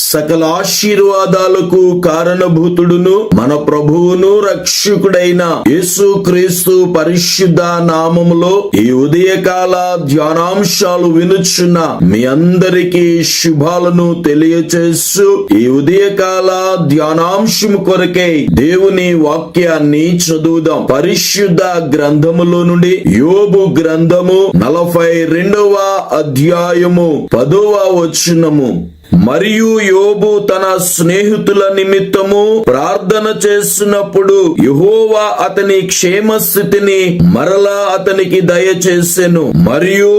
సకల ఆశీర్వాదాలకు కారణభూతుడును మన ప్రభువును రక్షకుడైన యేసుక్రీస్తు పరిశుద్ధ నామములో ఈ ఉదయకాల ధ్యానాంశాలు వినుచున్న మీ అందరికీ శుభాలను తెలియచేస్తూ ఈ ఉదయకాల ధ్యానాంశము కొరకై దేవుని వాక్యాన్ని చదువుదాం. పరిశుద్ధ గ్రంథములో నుండి యోబు గ్రంథము 42వ అధ్యాయము 10వ వచనము. మరియు యోబు తన స్నేహితుల నిమిత్తము ప్రార్థన చేస్తున్నప్పుడు యెహోవా అతని క్షేమస్థితిని మరలా అతనికి దయచేసెను. మరియు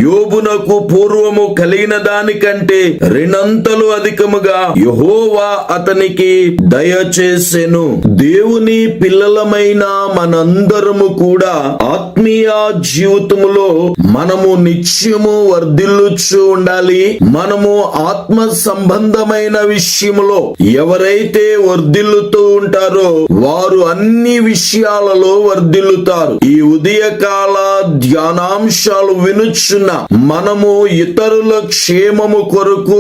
యోబునకు పూర్వము కలిగిన దానికంటే రెండంతలు అధికముగా యెహోవా అతనికి దయచేసెను. దేవుని పిల్లలమైన మనందరము కూడా ఆత్మీయ జీవితములో మనము నిత్యము వర్ధిల్లుచు ఉండాలి. మనము ఆత్మ సంబంధమైన విషయములో ఎవరైతే వర్ధిల్లుతూ ఉంటారో వారు అన్ని విషయాలలో వర్ధిల్లుతారు. ఈ ఉదయకాల ధ్యానాంశాలు వినుచు మనము ఇతరుల క్షేమము కొరకు,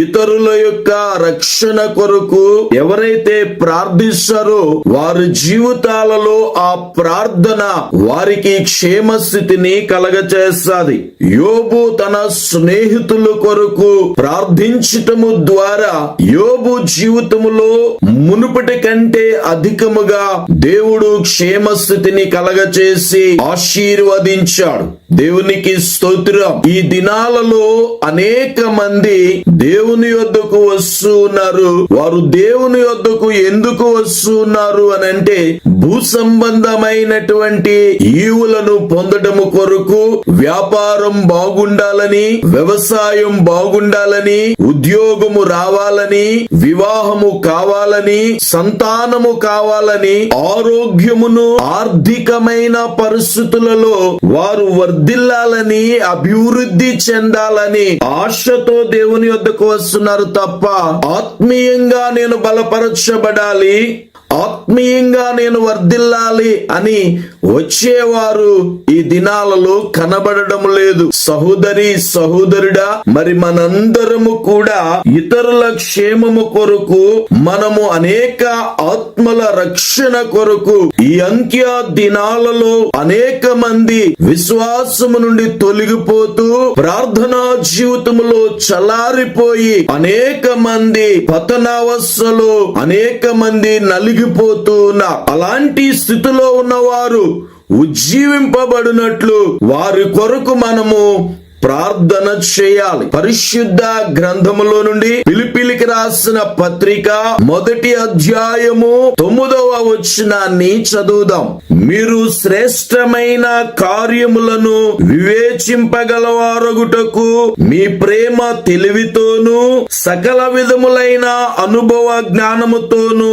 ఇతరుల యొక్క రక్షణ కొరకు ఎవరైతే ప్రార్థిస్తారో వారి జీవితాలలో ఆ ప్రార్థన వారికి క్షేమస్థితిని కలగచేస్తాది. యోబు తన స్నేహితుల కొరకు ప్రార్థించటము ద్వారా యోబు జీవితములో మునుపటి కంటే అధికముగా దేవుడు క్షేమస్థితిని కలగచేసి ఆశీర్వదించాడు. దేవునికి స్తోత్రం. ఈ దినాలలో అనేక మంది దేవుని యొద్దకు వస్తూ ఉన్నారు. వారు దేవుని యొద్దకు ఎందుకు వస్తున్నారు అని అంటే భూ సంబంధమైనటువంటి ఈవులను పొందడము కొరకు, వ్యాపారం బాగుండాలని, వ్యవసాయం బాగుండాలని, ఉద్యోగము రావాలని, వివాహము కావాలని, సంతానము కావాలని, ఆరోగ్యమును ఆర్థికమైన పరిస్థితులలో వారు వర్ధిల్లాలని, అభివృద్ధి చెందాలని ఆశతో దేవుని యొద్దకు వస్తున్నారు తప్ప ఆత్మీయంగా నేను బలపరచబడాలి, ఆత్మీయంగా నేను వర్ధిల్లాలి అని వచ్చేవారు ఈ దినాలలో కనబడడం లేదు. సహోదరి సహోదరుడా, మరి మనందరము కూడా ఇతరుల క్షేమము కొరకు, మనము అనేక ఆత్మల రక్షణ కొరకు ఈ అంత్య దినాలలో అనేక మంది విశ్వాసము నుండి తొలగిపోతూ ప్రార్థనా జీవితములో చలారిపోయి అనేక మంది పతనావస్థలో అనేక మంది నలిగిపోతూ ఉన్నారు. అలాంటి స్థితిలో ఉన్నవారు ఉజ్జీవింపబడినట్లు వారి కొరకు మనము ప్రార్థన చేయాలి. పరిశుద్ధ గ్రంథములో నుండి ఫిలిప్పీయులకు రాసిన పత్రిక 1వ అధ్యాయము 9వ వచనాన్ని చదువుదాం. మీరు శ్రేష్టమైన కార్యములను వివేచింపగలవారగుటకు మీ ప్రేమ తెలివితోను సకల విధములైన అనుభవ జ్ఞానముతోను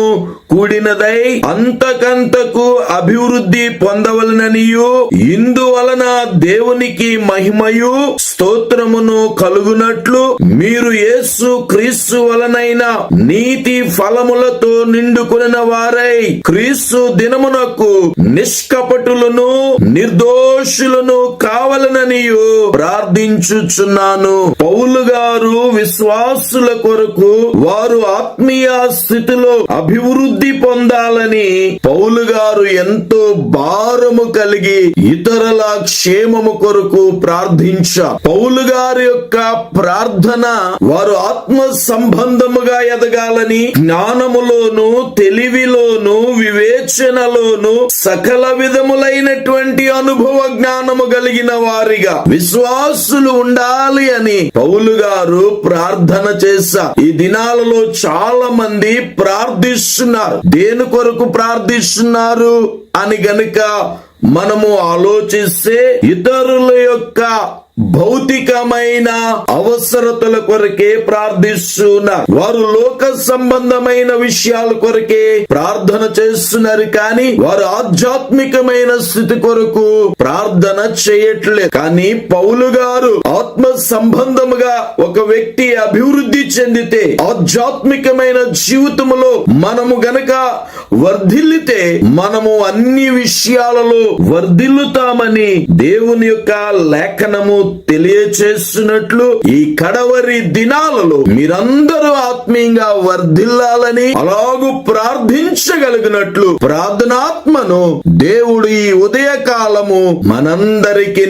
కూడినదై అంతకంతకు అభివృద్ధి పొందవలననియు, ఇందువలన దేవునికి మహిమయు స్తోత్రమును కలుగునట్లు మీరు యేసు క్రీస్తు వలనైన నీతి ఫలములతో నిండుకొనిన వారై క్రీస్తు దినమునకు నిష్కపటులను నిర్దోషులను కావాలననియు ప్రార్థించుచున్నాను. పౌలు గారు విశ్వాసుల కొరకు వారు ఆత్మీయ స్థితిలో అభివృద్ధి పొందాలని పౌలు గారు ఎంతో భారము కలిగి ఇతరుల క్షేమము కొరకు ప్రార్థించారు. పౌలు గారి యొక్క ప్రార్థన వారు ఆత్మ సంబంధముగా ఎదగాలని, జ్ఞానములోను, తెలివిలోను, వివేచనలోను సకల విధములైనటువంటి అనుభవ జ్ఞానము కలిగిన వారిగా విశ్వాసులు ఉండాలి అని పౌలు గారు ప్రార్థన చేశారు. ఈ దినాలలో చాలా మంది ప్రార్థిస్తున్నారు. దేని కొరకు ప్రార్థిస్తున్నారు అని గనుక మనము ఆలోచిస్తే ఇతరుల యొక్క భౌతికమైన అవసరతల కొరకే ప్రార్థిస్తున్నారు. వారు లోక సంబంధమైన విషయాల కొరకే ప్రార్థన చేస్తున్నారు, కానీ వారు ఆధ్యాత్మికమైన స్థితి కొరకు ప్రార్థన చేయట్లేదు. కానీ పౌలు గారు ఆత్మ సంబంధముగా ఒక వ్యక్తి అభివృద్ధి చెందితే, ఆధ్యాత్మికమైన జీవితములో మనము గనక వర్ధిల్లితే మనము అన్ని విషయాలలో వర్ధిల్లుతామని దేవుని యొక్క లేఖనము తెలియచేస్తున్నట్లు ఈ కడవరి దినాలలో మీరందరూ ఆత్మీయంగా వర్ధిల్లాలని, అలాగూ ప్రార్థించగలిగినట్లు ప్రార్థనాత్మను దేవుడు ఈ ఉదయకాలము మనందరికి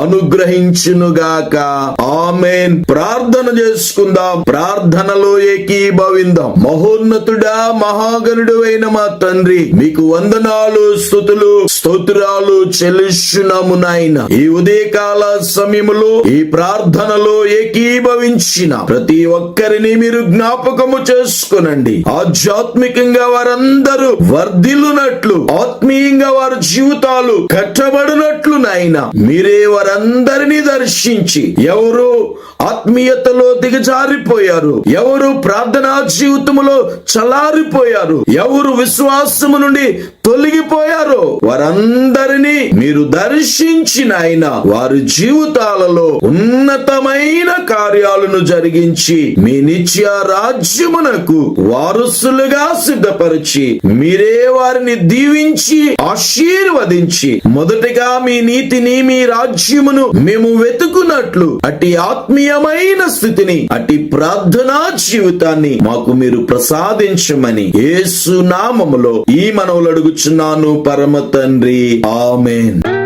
అనుగ్రహించునుగాక. ఆమేన్. ప్రార్థన చేసుకుందాం. ప్రార్థనలో ఏకీభవిందాం. మహోన్నతుడా, మహాగణుడు అయిన మా తండ్రి, మీకు వందనాలు, స్తుతులు, స్తోత్రాలు చెల్లిస్తున్నాము నాయన. ఈ ఉదయకాల సమయములో ఈ ప్రార్థనలో ఏకీభవించిన ప్రతి ఒక్కరిని మీరు జ్ఞాపకము చేసుకునండి. ఆధ్యాత్మికంగా వారందరూ వర్ధిల్లునట్లు, ఆత్మీయంగా వారి జీవితాలు కట్టబడినట్లు నాయన మీరే వారందరినీ దర్శించి, ఎవరు ఆత్మీయతలో దిగజారిపోయారు, ఎవరు ప్రార్థనా జీవితములో చలారిపోయారు, ఎవరు విశ్వాసము నుండి తొలగిపోయారో వారందరినీ మీరు దర్శించిన ఆయన వారి జీవితాలలో ఉన్నతమైన కార్యాలను జరిగించి మీ నిత్య రాజ్యమునకు వారసులుగా సిద్ధపరిచి మీరే వారిని దీవించి ఆశీర్వదించి, మొదటిగా మీ నీతిని, మీ రాజ్యమును మేము వెతుకున్నట్లు అట్టి ఆత్మీయమైన స్థితిని, అట్టి ప్రార్థనా జీవితాన్ని మాకు మీరు ప్రసాదించమని యేసు నామములో ఈ మనవులు అడుగుచున్నాను పరమ తండ్రి. ఆమేన్.